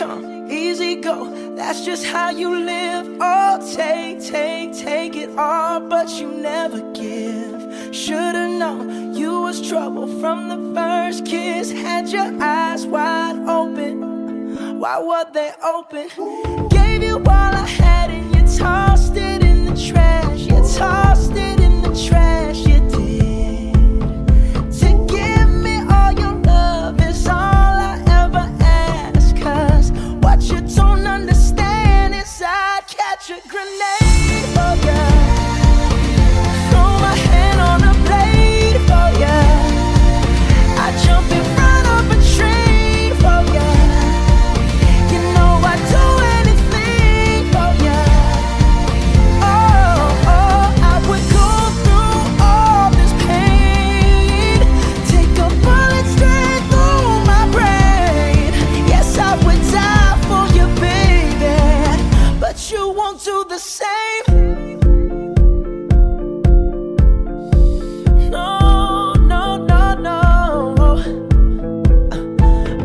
come, easy go. That's just how you live. Oh, take it all, but you never give. Should've known you was trouble from the first kiss. Had your eyes wide open. Why were they open? Gave you all I had and you tossed it in the trash. You tossed it in the trash, you did. To give me all your love is all I ever ask. Cause what you don't understand is I'd catch a grenade for ya. Throw my hand on a blade for ya. I'd jump in front of a train for ya. You know I'd do anything for ya. Oh, I would go through all this pain. Take a bullet straight through my brain. Yes, I would die for you, baby, but you won't do the same. No, no, no, no.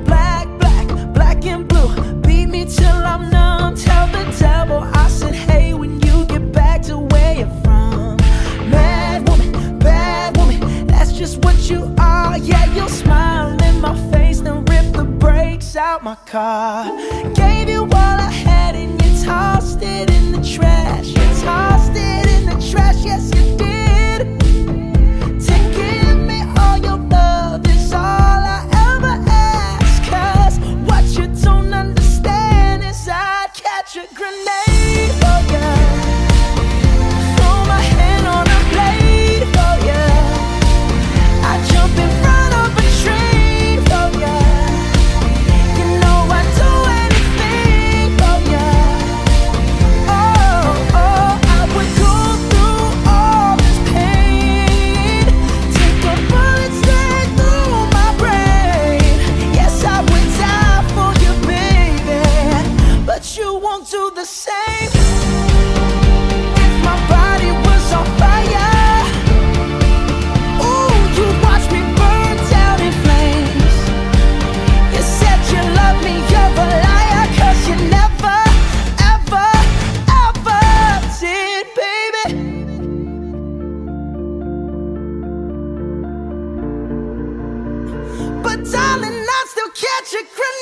Black and blue. Beat me till I'm numb. Tell the devil I said, hey, when you get back to where you're from. Mad woman, that's just what you are. Yeah, you'll smile in my face, then rip the brakes out my car. Gave you all I had and you tossed it in the trash. You tossed it in the trash, yes you did. To give me all your love is all I ever ask. Cause what you don't understand is I'd catch a grenade for ya. Throw my hand on a blade for ya. I'd jump in front of a train for ya. You know I'd do anything for ya. Oh, I would go through all this pain. Take a bullet straight through my brain. Yes, I would die for you, baby, but you won't do the same. If my body was on fire, ooh, you'd watch me burn down in flames. You said you loved me, you're a liar, cause you never, ever, ever did, baby. But darling, I still catch a grenade.